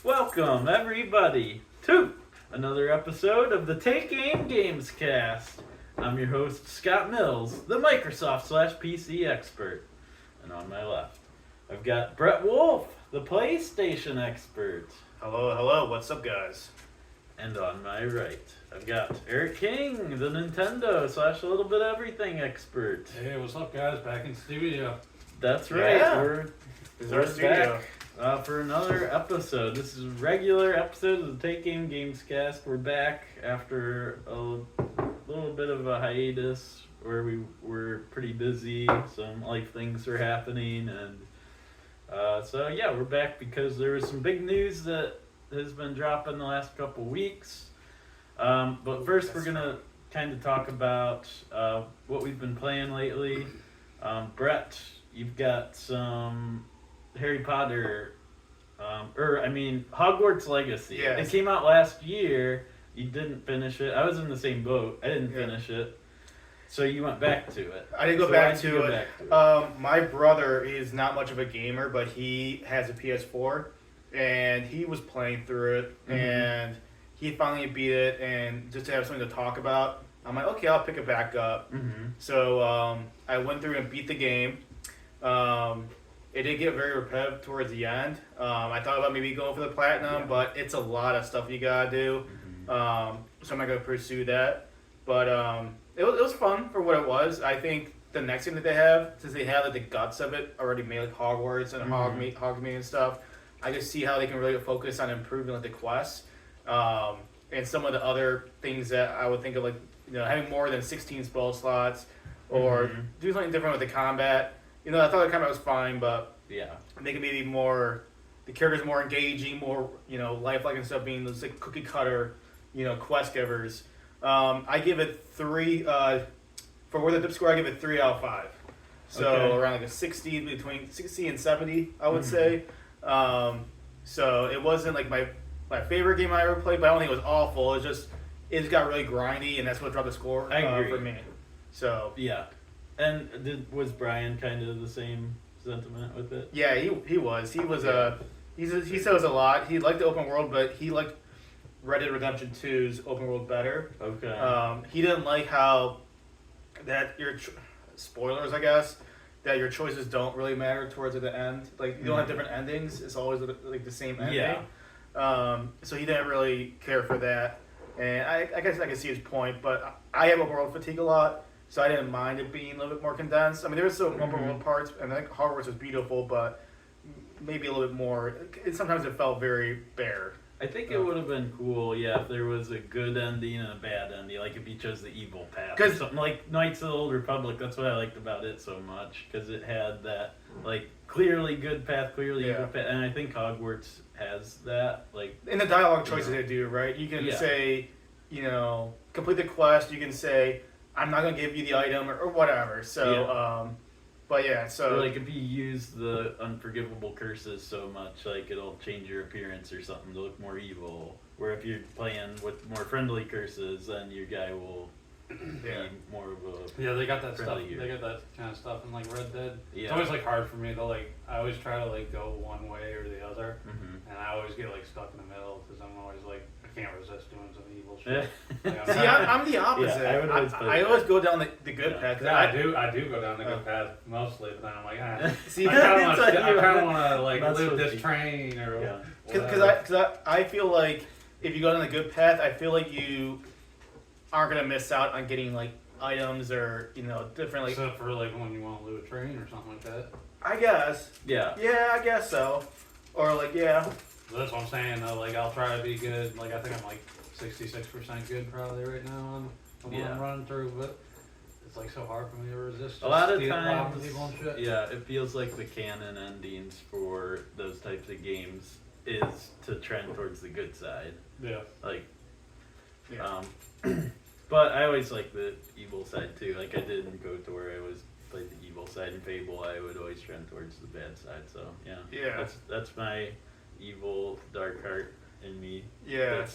Welcome, everybody, to another episode of the Take Aim Gamescast. I'm your host, Scott Mills, the Microsoft/PC expert. And on my left, I've got Brett Wolf, the PlayStation expert. Hello, what's up, guys? And on my right, I've got Eric King, the Nintendo/a little bit everything expert. Hey, what's up, guys? Back in studio. That's right, Yeah. we're Our studio. back for another episode. This is a regular episode of the Take Aim Gamescast. We're back after a little bit of a hiatus where we were pretty busy. Some life things are happening, and so yeah, we're back because there was some big news that has been dropping the last couple weeks. But first, we're gonna kind of talk about what we've been playing lately. Brett, you've got some Harry Potter, Hogwarts Legacy. Yes. It came out last year. You didn't finish it. I was in the same boat. I didn't finish it. So you went back to it. I didn't go So back why'd you to go it. back to My brother is not much of a gamer, but he has a PS4, and he was playing through it, and he finally beat it, and just to have something to talk about, I'm like, okay, I'll pick it back up. Mm-hmm. So I went through and beat the game. It did get very repetitive towards the end. I thought about maybe going for the platinum, but it's a lot of stuff you gotta do. So I'm not gonna pursue that. But it was fun for what it was. I think the next thing that they have, since they have like the guts of it already made, like Hogwarts and Hogsmeade and stuff, I just see how they can really focus on improving like the quests and some of the other things that I would think of, like having more than 16 spell slots or do something different with the combat. I thought the combat was fine, but making maybe more the characters more engaging, more lifelike and stuff, being those like cookie cutter quest givers. I give it 3 for where the dip score. I give it 3 out of 5. So around like a 60, between 60 and 70, I would say. So it wasn't like my favorite game I ever played, but I don't think it was awful. It just got really grindy, and that's what dropped the score for me. So yeah. And was Brian kind of the same sentiment with it? yeah, he was. He says a lot. He liked the open world, but he liked Red Dead Redemption 2's open world better. Okay. He didn't like how that spoilers, I guess, that your choices don't really matter towards the end. Like you don't have different endings. It's always like the same ending. Yeah. So he didn't really care for that, and I guess I can see his point. But I have open world fatigue a lot, so I didn't mind it being a little bit more condensed. I mean, there was some open world parts, and I think Hogwarts was beautiful, but maybe a little bit more. Sometimes it felt very bare. I think it would have been cool, if there was a good ending and a bad ending, like if you chose the evil path. Or something like Knights of the Old Republic. That's what I liked about it so much, because it had that like clearly good path, clearly evil path, and I think Hogwarts has that. Like in the dialogue choices they do, right? You can say, complete the quest. You can say, I'm not gonna give you the item or whatever. So, but yeah, so or like if you use the unforgivable curses so much, like it'll change your appearance or something to look more evil. Where if you're playing with more friendly curses, then your guy will be more of a They got that stuff. friendly They got that kind of stuff in like Red Dead. Yeah. It's always like hard for me to I always try to go one way or the other, and I always get stuck in the middle because I'm always I can't resist doing some evil shit. See, I'm the opposite. Yeah, I always go down the good path. Yeah, I do go down the good path mostly, but then I'm like, See, I kind of want to That's live so this deep. train or because I feel like if you go down the good path, I feel like you aren't gonna miss out on getting items or different except for when you want to loot a train or something like that. I guess. Yeah. Yeah, I guess so. Or So that's what I'm saying though. I'll try to be good. I think I'm 66% good probably right now on what I'm running through, but it's so hard for me to resist. A lot of robbing times, people and shit. it feels like the canon endings for those types of games is to trend towards the good side. Yeah. But I always like the evil side too. I didn't go to where I was played the evil side in Fable. I would always trend towards the bad side. So Yeah. That's my evil dark heart in me. Yeah.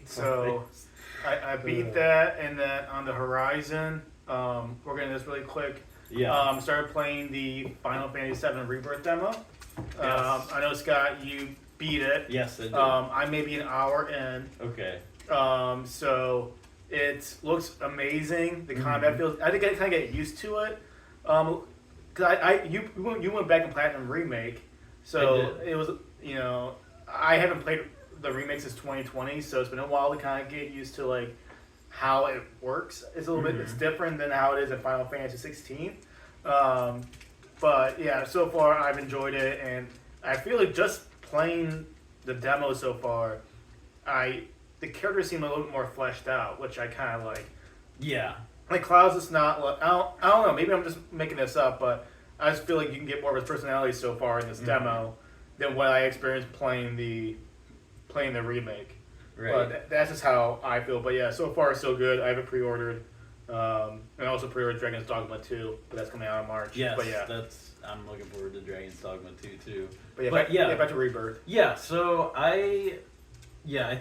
So I beat that, and then on the horizon, we're getting this really quick. Yeah. Started playing the Final Fantasy VII Rebirth demo. Yes. I know, Scott, you beat it. Yes, I did. I'm maybe an hour in. Okay. So it looks amazing. The combat feels. I think I kind of get used to it. Cause you went back in Platinum Remake, so it was I haven't played the remake since 2020, so it's been a while to kind of get used to like how it works. It's a little bit. It's different than how it is in Final Fantasy 16. But yeah, so far I've enjoyed it, and I feel like just playing the demo so far, the characters seem a little bit more fleshed out, which I kind of like. Yeah. Like Cloud's is not like I don't know. Maybe I'm just making this up, but I just feel like you can get more of his personality so far in this demo than what I experienced playing the remake. Right. But that's just how I feel. But yeah, so far so good. I haven't pre-ordered, and I also pre-ordered Dragon's Dogma 2, but that's coming out in March. Yes, but yeah, I'm looking forward to Dragon's Dogma 2 too. But yeah, back to Rebirth. Yeah, so I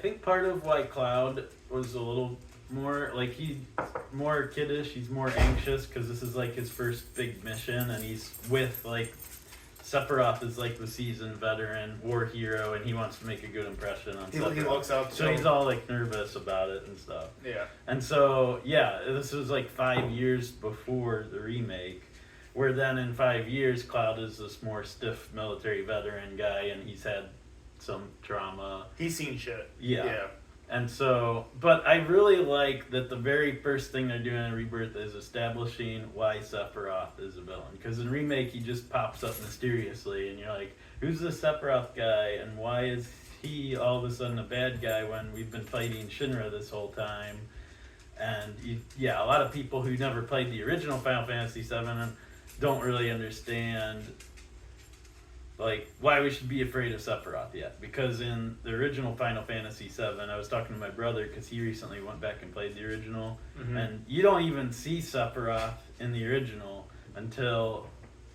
think part of why Cloud was a little more like he's more kiddish, he's more anxious because this is like his first big mission, and he's with like Sephiroth is like the seasoned veteran war hero, and he wants to make a good impression on Sephiroth. He looks up to so him. He's all like nervous about it and stuff. Yeah. And so this was like 5 years before the remake, where then in 5 years Cloud is this more stiff military veteran guy, and he's had some trauma. He's seen shit. Yeah. And so, but I really like that the very first thing they're doing in Rebirth is establishing why Sephiroth is a villain. Because in Remake, he just pops up mysteriously, and you're like, who's this Sephiroth guy, and why is he all of a sudden a bad guy when we've been fighting Shinra this whole time? And a lot of people who never played the original Final Fantasy VII don't really understand like why we should be afraid of Sephiroth yet, because in the original Final Fantasy VII, I was talking to my brother because he recently went back and played the original, and you don't even see Sephiroth in the original until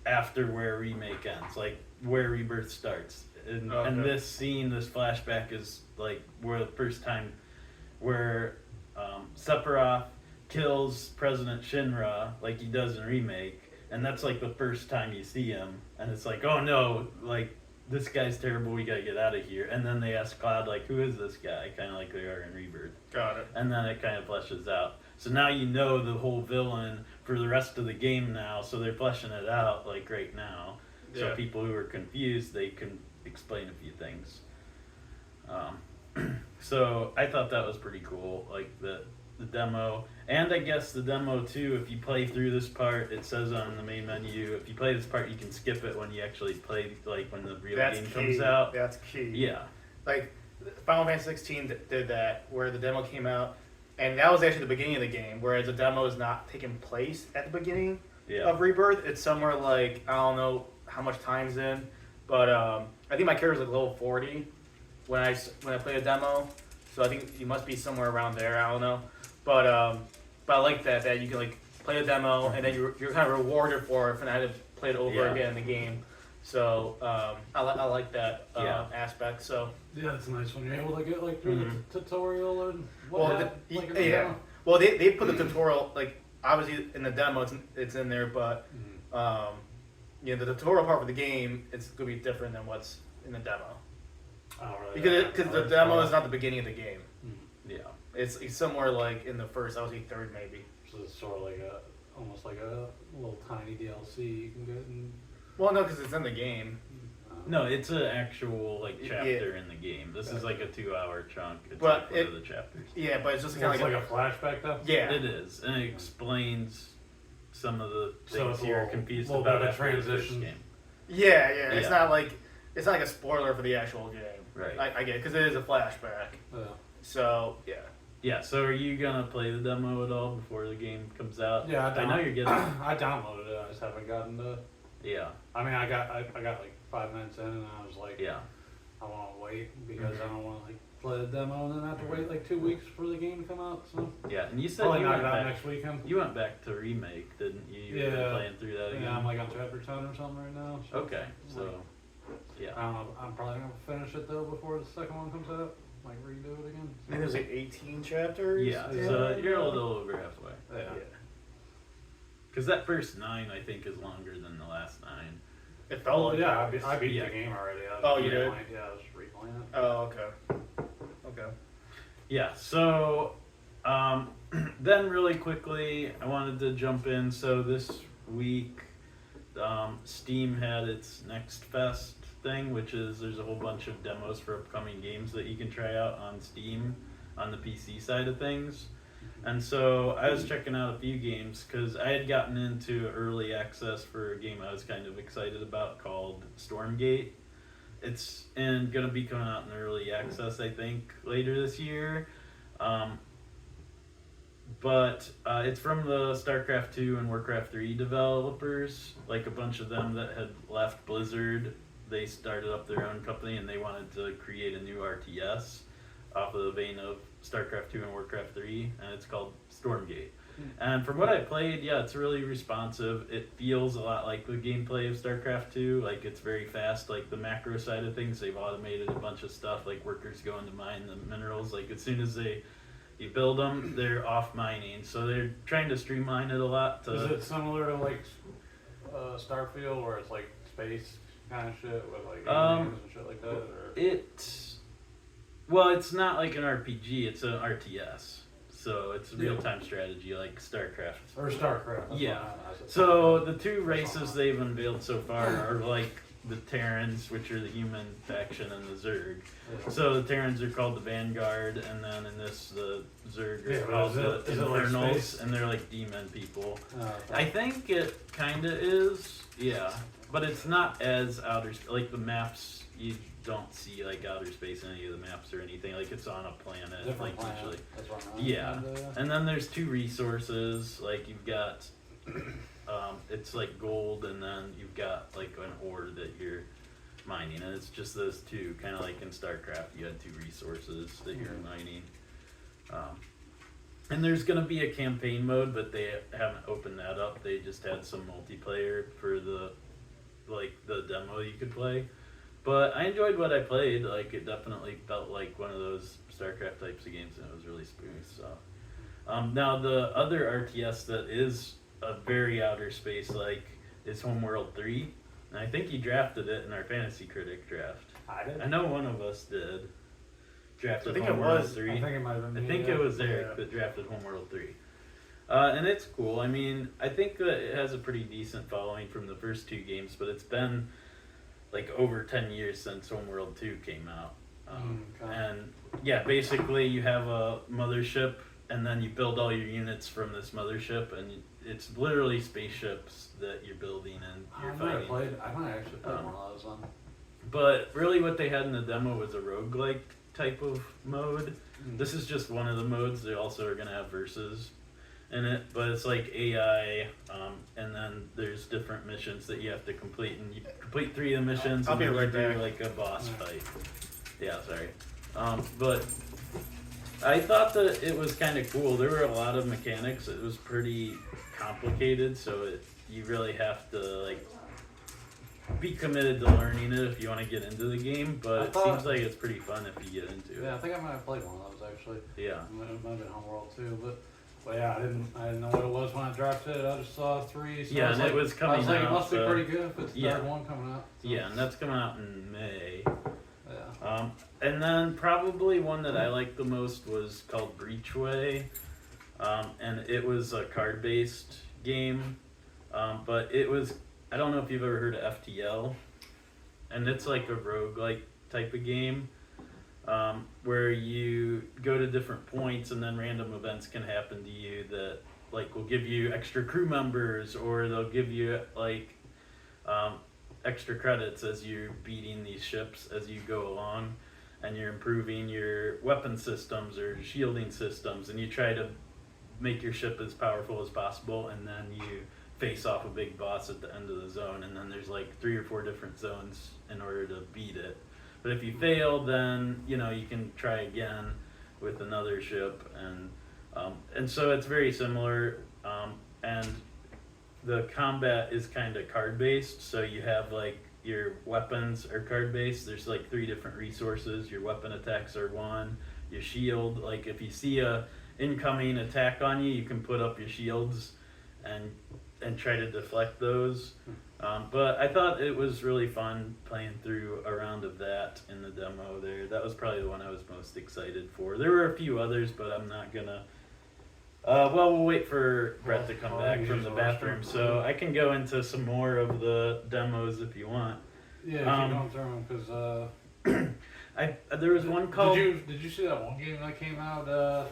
after where Remake ends, like where Rebirth starts, and this scene, this flashback is like where the first time where Sephiroth kills President Shinra like he does in Remake. And that's like the first time you see him, and it's like, oh no, like this guy's terrible, we gotta get out of here. And then they ask Cloud, like, who is this guy? Kind of like they are in Rebirth. Got it. And then it kind of fleshes out. So now you know the whole villain for the rest of the game now, so they're fleshing it out like right now. So people who are confused, they can explain a few things. So I thought that was pretty cool, like the demo. And I guess the demo too, if you play through this part, it says on the main menu, if you play this part, you can skip it when you actually play, like when the real game comes out. That's key. Yeah. Like, Final Fantasy 16 did that, where the demo came out, and that was actually the beginning of the game, whereas the demo is not taking place at the beginning of Rebirth. It's somewhere like, I don't know how much time's in, but I think my character's like level 40 when I play a demo, so I think you must be somewhere around there, I don't know. But I like that you can like play a demo, and then you're kind of rewarded for it, and I had to play it over again in the game. So I like that aspect. So yeah, it's nice when you're able to get like through the tutorial and Well, they put the tutorial, like obviously in the demo it's in there, but the tutorial part of the game, it's gonna be different than what's in the demo. Oh, really? Because the demo is not the beginning of the game. Yeah. It's somewhere like in the first, I would say third maybe. So it's sort of like almost like a little tiny DLC you can get. Well, no, because it's in the game. No, it's an actual like chapter in the game. This is like a 2-hour chunk. It's but like one of the chapters. Yeah, but it's just kind of like a flashback though. Yeah, it is, and it explains some of the so things you're confused about. About a transition. Game. Yeah. It's not like a spoiler for the actual game. Right. I get it because it is a flashback. So yeah. Yeah, so are you gonna play the demo at all before the game comes out? Yeah, I know you're getting. I downloaded it. I just haven't gotten to. Yeah. I mean, I got like 5 minutes in, and I was like, yeah, I want to wait because I don't want to like play the demo and then have to wait like 2 weeks for the game to come out. So yeah, and you said probably you knock went it out back next weekend. You went back to remake, didn't you? You've been playing through that again. Yeah, I'm like on chapter 10 or something right now. So okay, so yeah. I don't know. I'm probably gonna finish it though before the second one comes out. Like redo it again. I think there's like 18 chapters. Yeah, so you're a little over halfway. Yeah. Because that first 9, I think, is longer than the last 9. It felt like I beat the game already. You did? Yeah, I was replaying playing it. Oh, okay. Okay. Yeah, so then really quickly, I wanted to jump in. So this week, Steam had its Next Fest thing, which is there's a whole bunch of demos for upcoming games that you can try out on Steam on the PC side of things. And so I was checking out a few games because I had gotten into early access for a game I was kind of excited about called Stormgate. It's going to be coming out in early access, I think, later this year. But it's from the StarCraft 2 and Warcraft 3 developers. Like a bunch of them that had left Blizzard, they started up their own company and they wanted to create a new RTS off of the vein of StarCraft 2 and Warcraft 3, and it's called Stormgate. And from what I played, yeah, it's really responsive. It feels a lot like the gameplay of StarCraft 2. Like, it's very fast. Like, the macro side of things, they've automated a bunch of stuff. Like, workers go in to mine the minerals. Like, as soon as you build them, they're off mining. So they're trying to streamline it a lot. Is it similar to, like, Starfield, where it's, like, space kind of shit with, like, aliens and shit like that? Or? Well, it's not like an RPG. It's an RTS. So it's real-time strategy like StarCraft. Or StarCraft. Yeah. So the two races they've unveiled so far are like the Terrans, which are the human faction, and the Zerg. Yeah. So the Terrans are called the Vanguard, and then in this, the Zerg are called the Infernals, like, and they're like demon people. Oh, okay. I think it kind of is, yeah. But it's not as outer, like the maps, you don't see like outer space in any of the maps or anything. Like it's on a planet, different like planet. usually. That's what yeah. And then there's two resources. Like you've got, it's like gold, and then you've got like an ore that you're mining, and it's just those two. Kind of like in StarCraft, you had two resources that you're mining. And there's gonna be a campaign mode, but they haven't opened that up. They just had some multiplayer for the demo you could play. But I enjoyed what I played. Like, it definitely felt like one of those StarCraft types of games, and it was really smooth. So, now the other RTS that is a very outer space like is Homeworld 3, and I think you drafted it in our Fantasy Critic draft. I did. I know one of us did. Drafted I think Homeworld it was. 3. I think it might have been. I think it was Eric that drafted Homeworld 3. And it's cool. I mean, I think that it has a pretty decent following from the first two games, but it's been like over 10 years since Homeworld 2 came out. Okay. And yeah, basically you have a mothership, and then you build all your units from this mothership, and it's literally spaceships that you're building and you're fighting. I might actually played one of those on. But really what they had in the demo was a roguelike type of mode. This is just one of the modes. They also are going to have versus in it, but it's like AI, and then there's different missions that you have to complete, and you complete 3 of the missions, I'll and be then right you do back. like a boss fight. Yeah, sorry. But I thought that it was kind of cool. There were a lot of mechanics. It was pretty complicated, so you really have to like be committed to learning it if you want to get into the game. But it seems like it's pretty fun if you get into it. Yeah, I think I might have played one of those actually. Yeah. It might have been Homeworld too, but yeah, I didn't know what it was when I drafted it. I just saw 3. So Yeah, and like, it was coming out. I was like, it must be pretty good if it's the yeah. third one coming out. So. Yeah, and that's coming out in May. Yeah. And then probably one that I liked the most was called Breachway, and it was a card-based game, but it was, I don't know if you've ever heard of FTL, and it's like a roguelike type of game, where you go to different points and then random events can happen to you that like will give you extra crew members, or they'll give you like extra credits as you're beating these ships as you go along, and you're improving your weapon systems or shielding systems, and you try to make your ship as powerful as possible, and then you face off a big boss at the end of the zone, and then there's like 3 or 4 different zones in order to beat it. But if you fail, then you can try again with another ship, and so it's very similar, and the combat is kind of card based. So you have like your weapons are card based. There's like 3 different resources. Your weapon attacks are 1. Your shield, like if you see a incoming attack on you, you can put up your shields and and try to deflect those. But I thought it was really fun playing through a round of that in the demo there. That was probably the one I was most excited for. There were a few others, but I'm not gonna. Well, we'll wait for Brett to come back from the bathroom, so I can go into some more of the demos if you want. Yeah, keep going through them, because There was one called. Did you see that one game that came out? I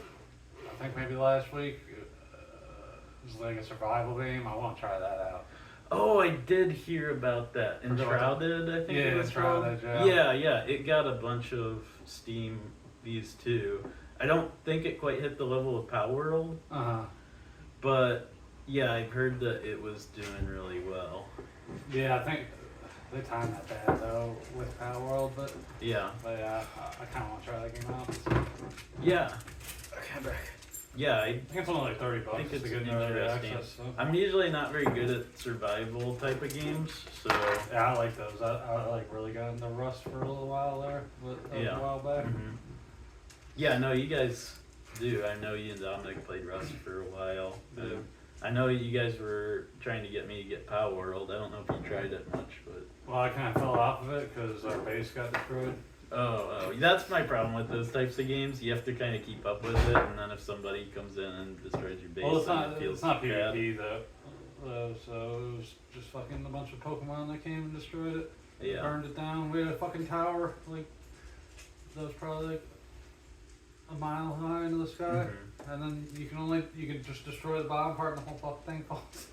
think maybe last week. It was like a survival game. I want to try that out. Oh, I did hear about that. Enshrouded, I think Yeah, it was Enshrouded, called. yeah. Yeah. It got a bunch of Steam views too. I don't think it quite hit the level of Power World, but yeah, I've heard that it was doing really well. Yeah, I think they timed that bad though with Power World, but Yeah. yeah, I kind of want to try that game out. Yeah. Okay, I'm back. Yeah, I think it's only like $30. think it's to get interesting. access, so. I'm usually not very good at survival type of games, so Yeah, I like those. I like really got into Rust for a little while there, but that was a while back. Yeah, no, you guys do. I know you and Dominic played Rust for a while. Yeah. I know you guys were trying to get me to get Power World. I don't know if you tried it much, but Well, I kind of fell off of it because our base got destroyed. oh, that's my problem with those types of games. You have to kind of keep up with it, and then if somebody comes in and destroys your base, Well, then it feels it's not bad. PvP though. So it was just fucking a bunch of Pokemon that came and destroyed it. Yeah. Burned it down. We had a fucking tower like that was probably like a mile high into the sky, and then you can just destroy the bottom part and the whole fucking thing falls.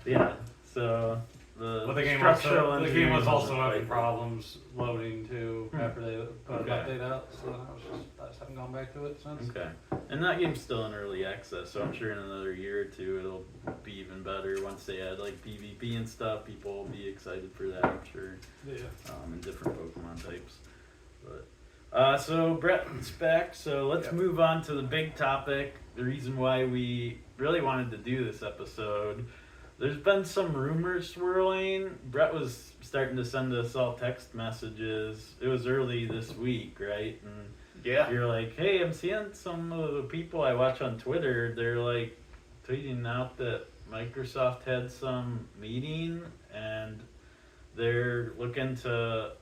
Yeah. So But the game structural also, the engineering game was also wasn't having quite- problems loading too after they put an Okay. update out. So I just haven't gone back to it since. Okay. And that game's still in early access, so I'm sure in another year or two it'll be even better. Once they add like PvP and stuff, people will be excited for that, I'm sure. Yeah. And different Pokemon types. But so Brett's back, so let's move on to the big topic. The reason why we really wanted to do this episode. There's been some rumors swirling. Brett was starting to send us all text messages. It was early this week, right? And Yeah. you're like, hey, I'm seeing some of the people I watch on Twitter, they're like tweeting out that Microsoft had some meeting and they're looking to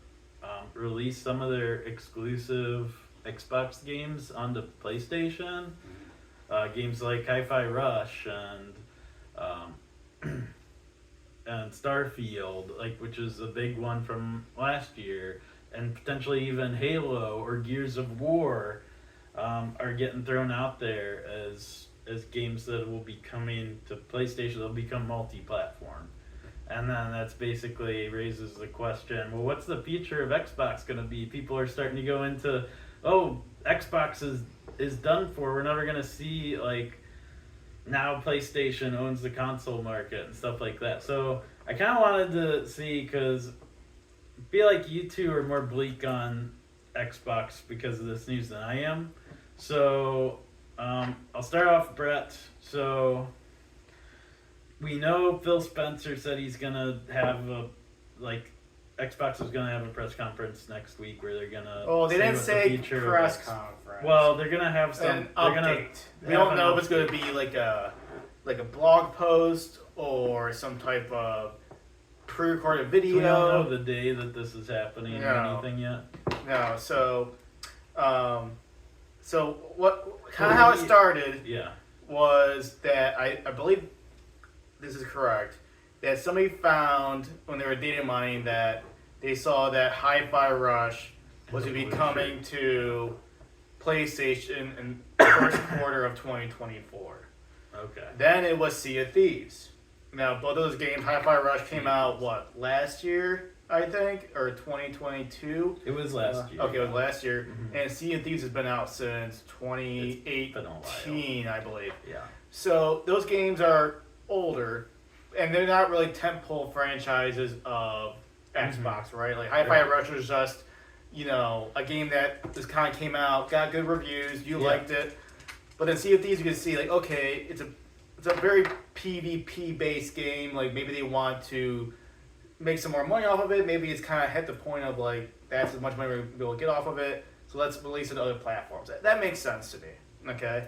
release some of their exclusive Xbox games onto PlayStation. Games like Hi-Fi Rush and and Starfield, like, which is a big one from last year, and potentially even Halo or Gears of War are getting thrown out there as games that will be coming to PlayStation. They'll become multi-platform. And then that's basically raises the question, well, what's the future of Xbox going to be? People are starting to go into, oh, Xbox is done for. We're never going to see, like, now PlayStation owns the console market and stuff like that. So I kind of wanted to see, because I feel like you two are more bleak on Xbox because of this news than I am. So I'll start off, Brett. So we know Phil Spencer said he's going to have Xbox is going to have a press conference next week where they're going to They didn't say press of conference. Well, they're going to have some An update. We don't know if it's going to be like a blog post or some type of pre-recorded video. We don't know the day that this is happening or anything yet. No, so what kind of how it started was that I believe this is correct, that somebody found when they were data mining that they saw that Hi-Fi Rush was going to be coming to PlayStation in the first quarter of 2024. Okay. Then it was Sea of Thieves. Now, both of those games, Hi-Fi Rush came out, last year, I think? Or 2022? It was last year. Okay, it was last year. And Sea of Thieves has been out since 2018, I believe. Yeah. So, those games are older, and they're not really tentpole franchises of Xbox, right? Like, Hi-Fi Rush was just, a game that just kind of came out, got good reviews, you liked it. But then Sea of Thieves, you can see, like, okay, it's a very PvP-based game. Like, maybe they want to make some more money off of it. Maybe it's kind of hit the point of, like, that's as much money we're going to be able to get off of it. So let's release it to other platforms. That makes sense to me, okay?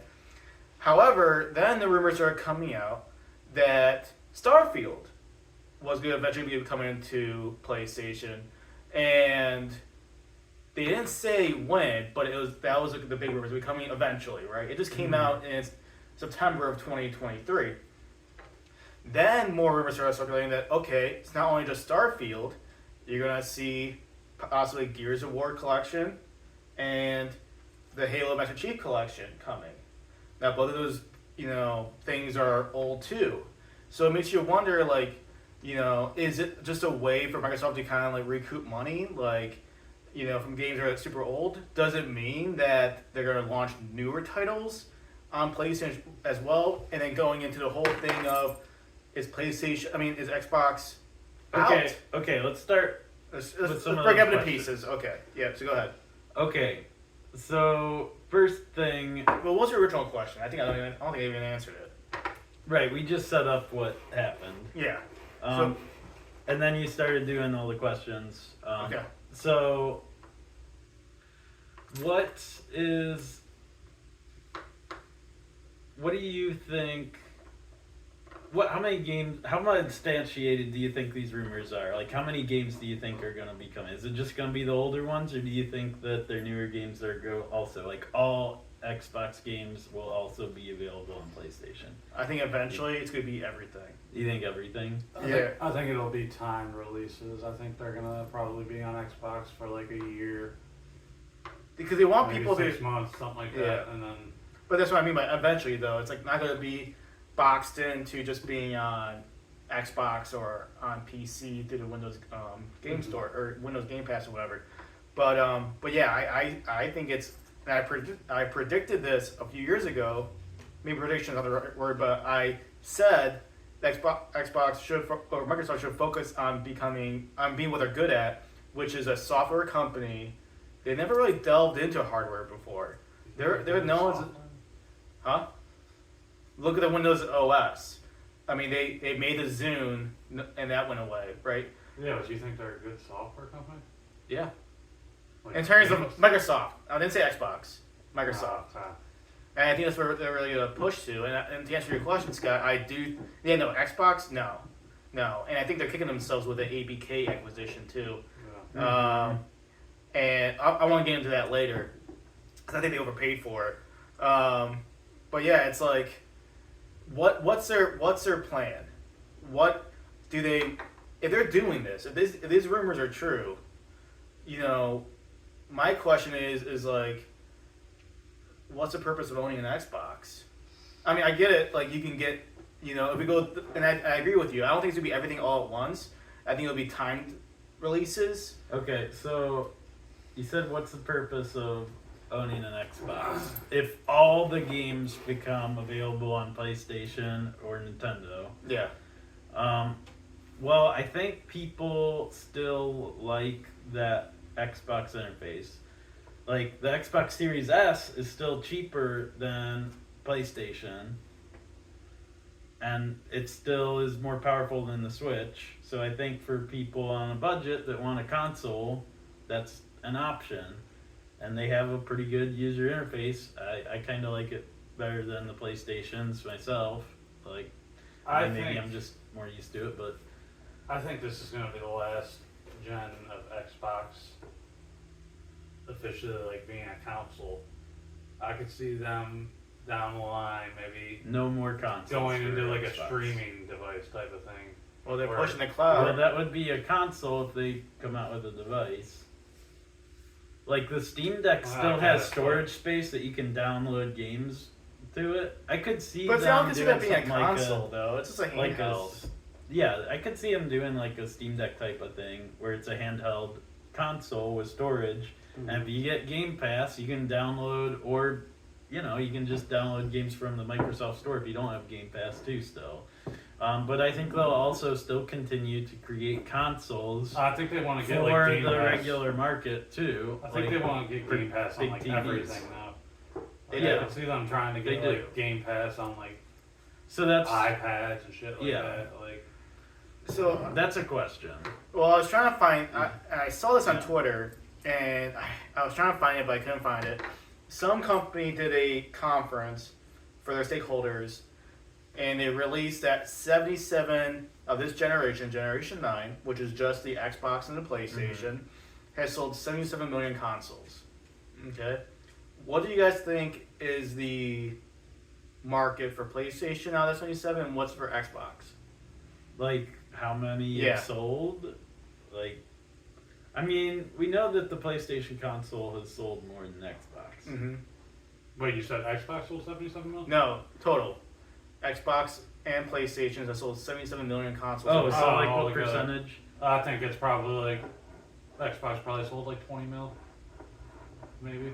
However, then the rumors started coming out that Starfield was going to eventually be coming to PlayStation, and they didn't say when, but that was the big rumor. It was coming eventually, right? It just came out in September of 2023. Then more rumors started circulating that, okay, it's not only just Starfield, you're going to see possibly Gears of War collection and the Halo Master Chief collection coming. Now, both of those, things are old too. So it makes you wonder, like, is it just a way for Microsoft to kind of like recoup money, like, from games that are super old? Does it mean that they're going to launch newer titles on PlayStation as well? And then going into the whole thing of, is Xbox out? Okay, let's start. Let's break up into pieces. Okay, yeah, so go ahead. Okay, so first thing. Well, what's your original question? I don't think I even answered it. Right, we just set up what happened. Yeah. And then you started doing all the questions. Okay. So, what do you think? How much instantiated do you think these rumors are? Like, how many games do you think are going to be coming? Is it just going to be the older ones, or do you think that their newer games are also, like, all Xbox games will also be available on PlayStation? I think eventually it's going to be everything. You think everything? I think it'll be timed releases. I think they're going to probably be on Xbox for like a year. Because they want maybe people 6 months, something like that. And then. But that's what I mean by eventually, though. It's like not going to be boxed into just being on Xbox or on PC through the Windows Game Store or Windows Game Pass or whatever. But yeah, I think it's. And I predicted this a few years ago. Maybe prediction is not the right word, but I said that Xbox or Microsoft should focus on being what they're good at, which is a software company. They never really delved into hardware before. They're known as, huh? Look at the Windows OS. I mean, they made the Zune, and that went away, right? Yeah, but you think they're a good software company? Yeah. Like In terms of games? Microsoft, I didn't say Xbox. Microsoft. Oh, And I think that's where they're really going to push to. And to answer your question, Scott, I do. Yeah, no, Xbox, no. And I think they're kicking themselves with the ABK acquisition, too. yeah. And I want to get into that later, because I think they overpaid for it. But yeah, it's like, what's their plan? What do they? If they're doing this, if these rumors are true, my question is like, what's the purpose of owning an Xbox? I mean, I get it. Like, you can get, if we go, and I agree with you. I don't think it's gonna be everything all at once. I think it'll be timed releases. Okay, so you said what's the purpose of owning an Xbox? If all the games become available on PlayStation or Nintendo. Yeah. Well, I think people still like that Xbox interface. Like, the Xbox Series S is still cheaper than PlayStation, and it still is more powerful than the Switch. So I think for people on a budget that want a console, that's an option. And they have a pretty good user interface. I kind of like it better than the PlayStations myself. Like, maybe I'm just more used to it, but I think this is going to be the last gen of Xbox officially like being a console. I could see them down the line maybe no more consoles going into like Xbox. a streaming device type of thing. Well, they're Where- pushing the cloud. Well, that would be a console if they come out with a device. Like, the Steam Deck Wow, still yeah, has that's storage space that you can download games to it. I could see But see, I them don't consider doing that being a something like console, though. It's just a like handheld. yeah, I could see them doing like a Steam Deck type of thing where it's a handheld console with storage. Mm-hmm. And if you get Game Pass, you can download, or you can just download games from the Microsoft Store if you don't have Game Pass too still. But I think they'll also still continue to create consoles I think they want to get for like Game the Pass. regular market too. I think they want to get for Game Pass on big like TVs. everything now. They Like, do. I can see them trying to get They do. like Game Pass on like So that's iPads and shit like Yeah. that. Like, So, that's a question. well, I was trying to find. I saw this on Yeah. Twitter, and I was trying to find it, but I couldn't find it. Some company did a conference for their stakeholders, and they released that 77 of this generation, Generation 9, which is just the Xbox and the PlayStation, has sold 77 million consoles. Okay, what do you guys think is the market for PlayStation out of 77, and what's for Xbox? Like, how many Yeah. have sold? Like, I mean, we know that the PlayStation console has sold more than Xbox. Mm-hmm. Wait, you said Xbox sold 77 million? No, total. Xbox and PlayStation have sold 77 million consoles. Oh, so like what altogether. percentage? I think it's probably like Xbox probably sold like 20 mil, maybe,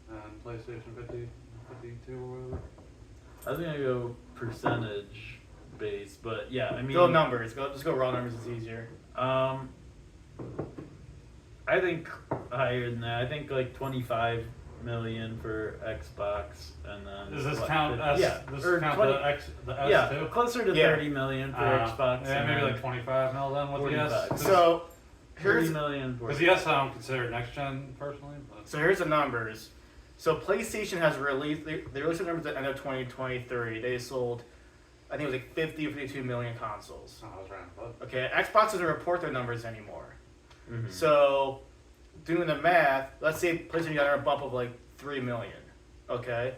and PlayStation 52 or whatever. I was gonna go percentage base, but yeah, I mean, Go numbers. Just go raw numbers. It's easier. I think higher than that. I think like 25 million for Xbox, and then Does this what, count 50 S? Yeah, This or count 20 the S yeah, too? closer to Yeah. 30 million for Xbox. Yeah, and maybe then like 25 mil then with the S. 45. So 30 here's million for Because the S I don't consider next gen personally. But. here's the numbers. So PlayStation has released they released the numbers at the end of 2023. They sold, I think it was like 50 or 52 million consoles. Oh, I was round up. Okay, Xbox doesn't report their numbers anymore. Mhm. So, doing the math, let's say PlayStation got a bump of like 3 million. Okay?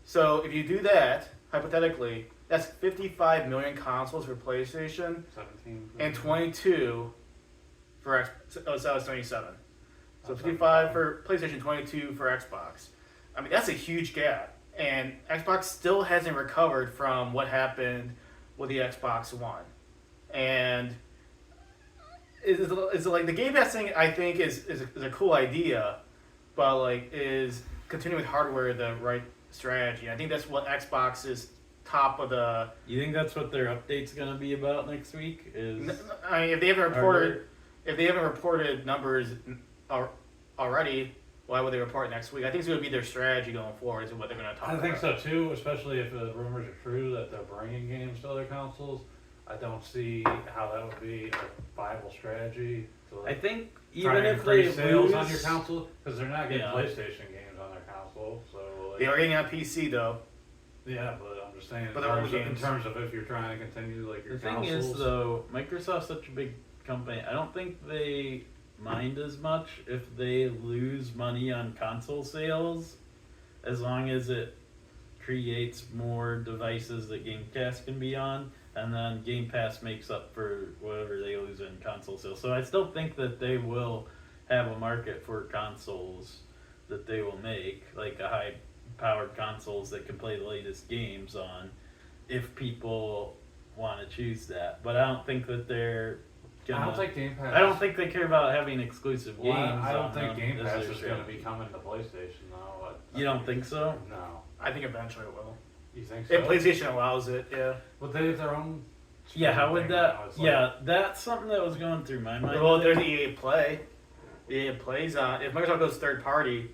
So, if you do that, hypothetically, that's 55 million consoles for PlayStation 17. and 22 for Xbox. Oh, so that was 27. So, 55 for PlayStation, 22 for Xbox. I mean, that's a huge gap. And Xbox still hasn't recovered from what happened with the Xbox One. And is like the Game Pass thing, I think, is a cool idea, but like is continuing with hardware the right strategy? I think that's what Xbox is top of the. You think that's what their update's gonna be about next week? Is I mean, if they haven't reported numbers already, why would they report next week? I think it's going to be their strategy going forward. Is what they're going to talk about. I think so too, especially if the rumors are true that they're bringing games to other consoles. I don't see how that would be a viable strategy. To I think try even to if they increase sales lose on your console, because they're not getting Yeah. PlayStation games on their console. So like, They are getting on PC though. yeah, but I'm just saying But in they're terms, old in games. terms of if you're trying to continue like your The thing consoles. is, though, Microsoft's such a big company. I don't think they mind as much if they lose money on console sales, as long as it creates more devices that Game Pass can be on, and then Game Pass makes up for whatever they lose in console sales. So I still think that they will have a market for consoles that they will make, like a high-powered consoles that can play the latest games on, if people want to choose that. But I don't think that they're gonna. I don't think Game Pass. I don't think they care about having exclusive Well, games. I don't on think them Game as Pass their is going to strategy. be coming to PlayStation though. You don't think so? No. I think eventually it will. You think so? If PlayStation allows it, yeah. Would they have their own? Yeah, how would thing that? now? It's like- Yeah, that's something that was going through my mind. Well, there's EA Play. EA plays on. If Microsoft goes third party,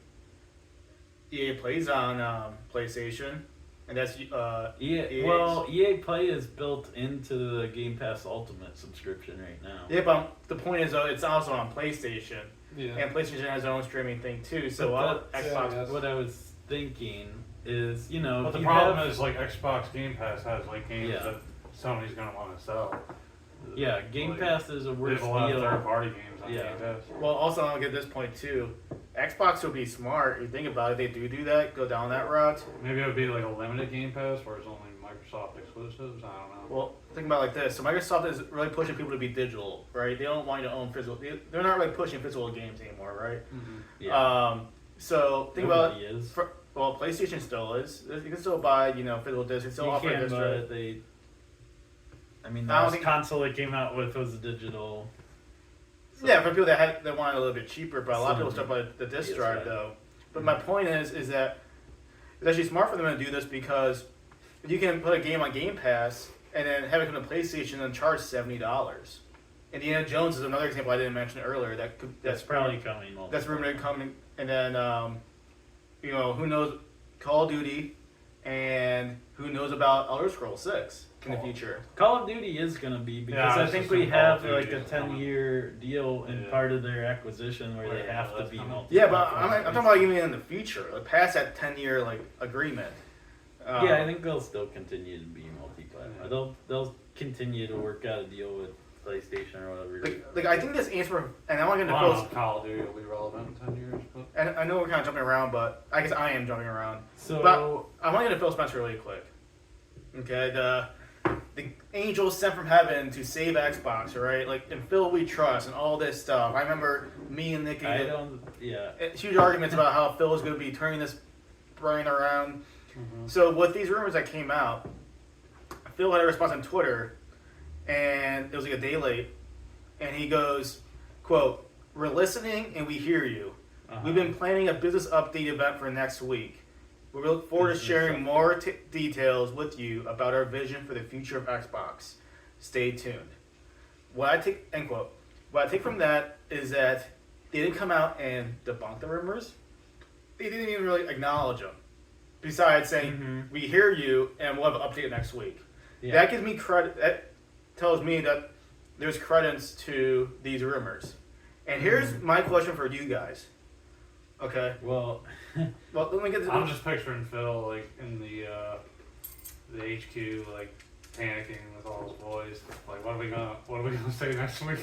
EA plays on PlayStation, and that's EA Play is built into the Game Pass Ultimate subscription right now. Yeah, but the point is though, it's also on PlayStation, Yeah. and PlayStation has their own streaming thing too. So But Xbox. yeah, yes. What I was thinking is, you know, But if the you problem have- is like Xbox Game Pass has like games Yeah. that Sony's going to want to sell. yeah, Game Like, Pass is a They worse have a lot of deal. third-party games on Yeah. Game Pass. Well, also I'll get this point too. Xbox will be smart. You think about it, if they do that, go down that route. Maybe it would be like a limited Game Pass where it's only Microsoft exclusives. I don't know. Well, think about it like this. So Microsoft is really pushing people to be digital, right? They don't want you to own physical. They're not really pushing physical games anymore, right? Yeah, So think about nobody is. well, PlayStation still is. You can still buy, physical discs. You can still You offer can, discs. Right? but they. I mean, the I don't last think- console they came out with was digital. So- Yeah, for people that want it a little bit cheaper, but a lot of people Some- still buy the disc yes, drive right. though. But my point is that it's actually smart for them to do this because you can put a game on Game Pass and then have it come to PlayStation and charge $70. Indiana Jones is another example I didn't mention earlier. That's probably coming. That's rumored to come, and then who knows, Call of Duty, and who knows about Elder Scrolls 6 in the future. Call of Duty is gonna be because Yeah, I I was think just we thinking Call have of Duty like a is coming. 10-year deal in Yeah. part of their acquisition where they Where have to that's be coming. multi. Yeah, but I'm talking about even in the future, like past that 10-year agreement. Yeah, I think they'll still continue to be multi. they'll continue to work out a deal with PlayStation or whatever. Like I think this answer, and I want to get into I don't know Phil's. if Call of Duty will be relevant in 10 years, but And I know we're kind of jumping around, but I guess I am jumping around. So But I want to get into Phil Spencer really quick. Okay, the angels sent from heaven to save Xbox, right? Like, in Phil we trust and all this stuff. I remember me and Nicky I don't. Yeah. huge arguments about how Phil was going to be turning this brain around. So with these rumors that came out, Phil had a response on Twitter, and it was like a day late, and he goes, quote, "We're listening and we hear you. We've been planning a business update event for next week. We look forward to sharing more details with you about our vision for the future of Xbox. Stay tuned." What I take, end quote. What I take from that is that they didn't come out and debunk the rumors. They didn't even really acknowledge them. Besides saying, "We hear you and we'll have an update next week." Yeah. That gives me credit. That tells me that there's credence to these rumors. And here's my question for you guys. Okay. Well, Well, let me get to I'm just picturing Phil like in the HQ, like panicking with all his boys. Like, what are we gonna say next week?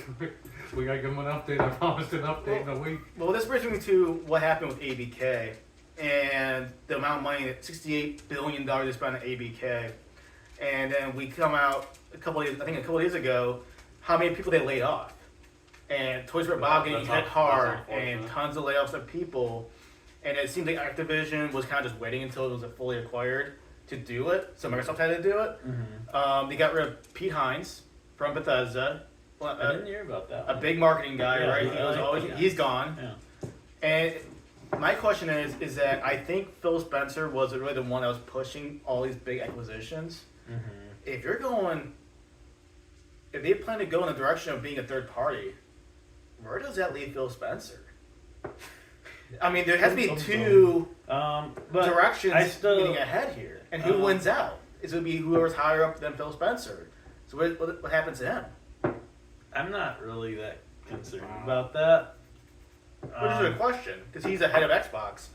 We gotta give him an update. I promised an update in a week. Well, this brings me to what happened with ABK and the amount of money, $68 billion they spent on ABK. And then we come out a couple of days ago, how many people they laid off. And Toys for Bob getting hit hard and tons of layoffs of people. And it seemed like Activision was kind of just waiting until it was fully acquired to do it. So Microsoft had to do it. They got rid of Pete Hines from Bethesda. I didn't hear about that. A big marketing guy, Yeah, right? He was always, he's gone. Yeah. And my question is that I think Phil Spencer was really the one that was pushing all these big acquisitions. If they plan to go in the direction of being a third party, where does that leave Phil Spencer? I mean, there has to be two But directions I still- getting ahead here. And who wins out? It's going to be whoever's higher up than Phil Spencer. So what happens to him? I'm not really that concerned about that. Which is a question, because he's the head of Xbox.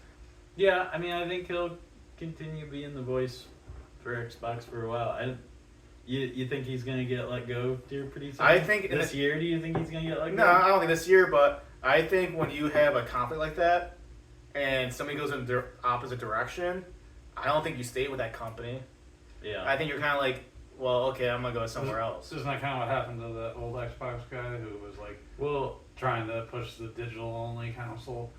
Yeah, I mean, I think he'll continue being the voice for Xbox for a while. You think he's gonna get let go here pretty soon? I think this year. Do you think he's gonna get let go? No, I don't think this year, but I think when you have a conflict like that and somebody goes in the opposite direction, I don't think you stay with that company. Yeah. I think you're kind of like, well, okay, I'm gonna go somewhere else. Isn't that kind of what happened to the old Xbox guy who was like trying to push the digital only console?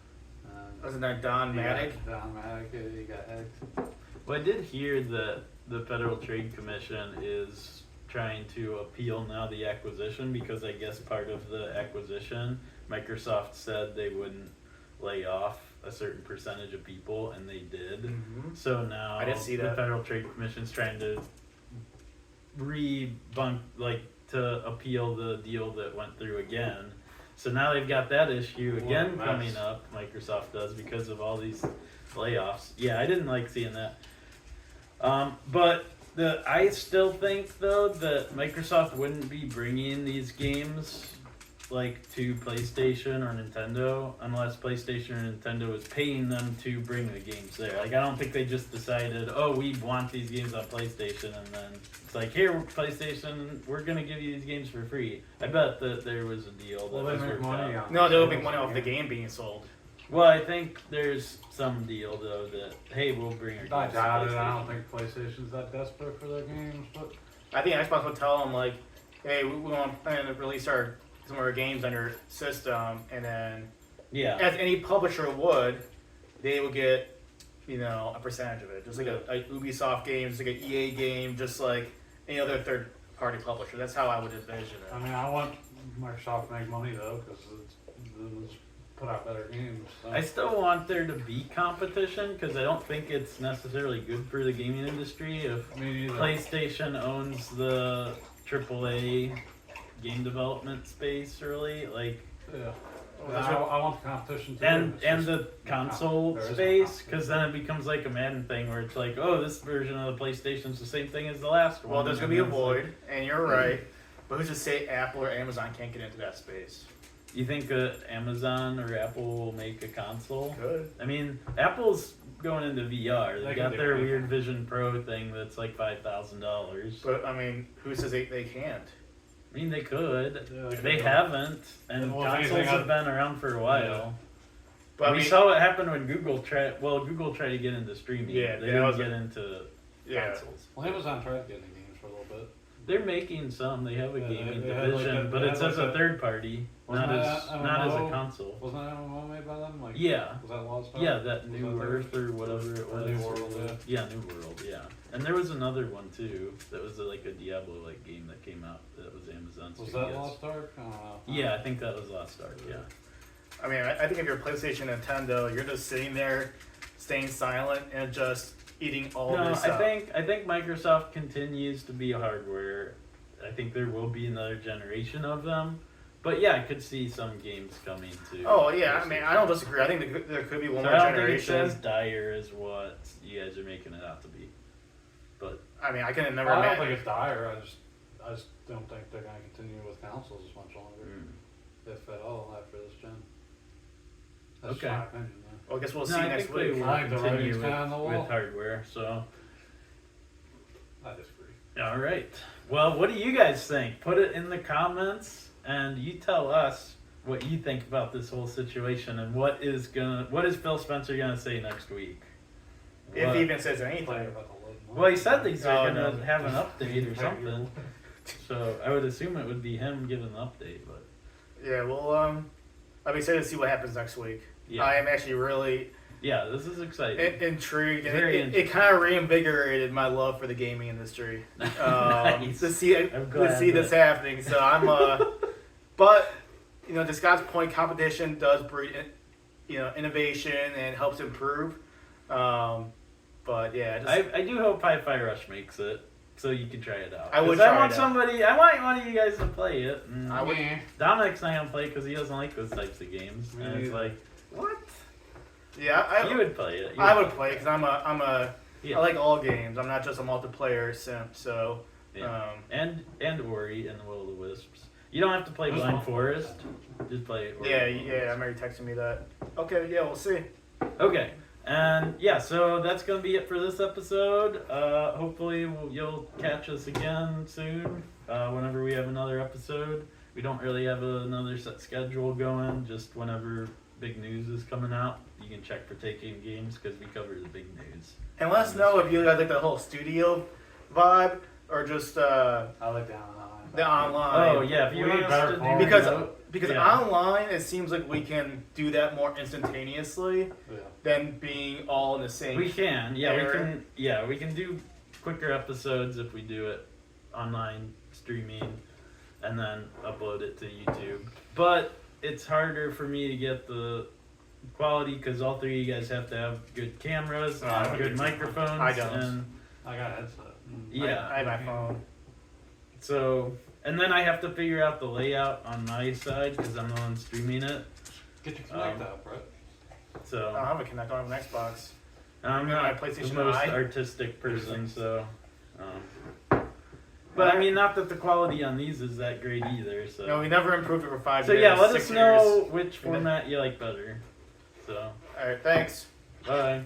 Wasn't that Don Maddock? Don Maddock, he got egged. Well, I did hear that the Federal Trade Commission is trying to appeal now the acquisition because I guess part of the acquisition, Microsoft said they wouldn't lay off a certain percentage of people, and they did. So now I didn't see the that. Federal Trade Commission's trying to to appeal the deal that went through again. So now they've got that issue again coming up. Microsoft does because of all these layoffs. Yeah, I didn't like seeing that. But I still think though that Microsoft wouldn't be bringing these games like to PlayStation or Nintendo unless PlayStation or Nintendo is paying them to bring the games there. Like I don't think they just decided, oh, we want these games on PlayStation, and then it's like, here, PlayStation, we're gonna give you these games for free. I bet that there was a deal that was worked out. No, they'll make money off the game being sold. Well, I think there's some deal though that hey, we'll bring our games I to doubt it. PlayStation. I don't think PlayStation's that desperate for their games, but I think Xbox would tell them like, hey, we want to release some of our games on your system, and then Yeah. as any publisher would, they would get, a percentage of it. Just like a Ubisoft game, just like an EA game, just like any other third-party publisher. That's how I would envision it. I mean, I want Microsoft to make money though, because it's put out better games. So. I still want there to be competition because I don't think it's necessarily good for the gaming industry if PlayStation owns the AAA game development space, really. Like, yeah. I want the competition too. and the console space, because then it becomes like a Madden thing where it's like, oh, this version of the PlayStation's the same thing as the last one. Well, there's going to be a void, and you're right. But who's to say Apple or Amazon can't get into that space? You think Amazon or Apple will make a console? Good. I mean, Apple's going into VR. They They got can do their anything. Weird Vision Pro thing that's like $5,000. But I mean, who says they can't? I mean, they could. Yeah, they They could. haven't, and Well, if consoles anything, have been around for a while. Yeah. But I we mean, saw what happened when Google tried. Well, Google tried to get into streaming. Yeah, they that didn't was get into yeah. consoles. Well, Amazon tried getting games for a little bit. They're making some. They have a Yeah, gaming they had like division, that- but they it's had as like a that- third party, Wasn't not that as not as a MMO? console. Wasn't that MMO made by them? Like, Yeah, was that Lost Ark? yeah, that Was New that Earth or whatever it Or was. New World, yeah. Yeah, New World. Yeah, and there was another one too that was like a Diablo-like game that came out that was Amazon Was Studios. that Lost Ark? I don't know. Yeah, I think that was Lost Ark. Yeah. I mean, I think if you're PlayStation, Nintendo, you're just sitting there, staying silent and just eating all No, this I up. think Microsoft continues to be hardware. I think there will be another generation of them, but yeah, I could see some games coming to. Oh yeah, I mean, I don't disagree. I think there could be one So more I don't think it generation. says dire is what you guys are making it out to be, but I mean, I can never I don't imagine. think it's dire. I just don't think they're going to continue with consoles as much longer, if at all, after this gen. That's Okay. my opinion. Yeah. Well, I guess we'll no, see I next think they week. will I think the continue writing's with, kinda on the wall. with hardware. So I disagree. all right. Well, what do you guys think? Put it in the comments, and you tell us what you think about this whole situation, and what is Phil Spencer gonna say next week? If What- he even says Play anything. about the load Well, he said he's Oh, gonna no. have an update or something. So I would assume it would be him giving an update, but Yeah, well, I'm excited to see what happens next week. yeah, I am actually really yeah, this is exciting. intrigued, and Very it kind of reinvigorated my love for the gaming industry. Nice. To see I'm glad to see this that- happening. So I'm but you know, to Scott's point, competition does breed innovation and helps improve. But yeah, just, I do hope Hi-Fi Rush makes it, so you can try it out. I would 'Cause try want it out. somebody. I want one of you guys to play it. And I would- Yeah. Dominic's not gonna play because he doesn't like those types of games, Me and it's neither. like, what? yeah, You would play it. You I would play because I Yeah. like all games. I'm not just a multiplayer simp. So Yeah. And Ori and the Will of the Wisps. You don't have to play Those Blind ones- Forest. Just play Ori. yeah, and the Will of the yeah. Wisps. I'm already texting me that. Okay, yeah, we'll see. Okay, and yeah, so that's gonna be it for this episode. Hopefully you'll catch us again soon, whenever we have another episode. We don't really have another set schedule going, just whenever big news is coming out. You can check for Take Aim Games because we cover the big news. And let us know if you guys like the whole studio vibe or just I like the online. the online. Oh yeah, if you We want need us better to do quality. Because Yeah. online, it seems like we can do that more instantaneously Yeah. than being all in the same. we can, yeah, Error. we can do quicker episodes if we do it online streaming, and then upload it to YouTube. But it's harder for me to get the quality because all three of you guys have to have good cameras, Oh, I don't good get- miprophones, I don't. and I got a headset. yeah. I have my phone. So, and then I have to figure out the layout on my side because I'm the one streaming it. Get your Connect Um, out, Brett. So I don't have a Connect. I don't have an Xbox. I'm Yeah, not my the PlayStation most Eye. artistic person, so. But I mean, not that the quality on these is that great either. So. No, we never improved it for 5 So years. yeah, let 6 us years. know which format you like better. So, All right, thanks. bye.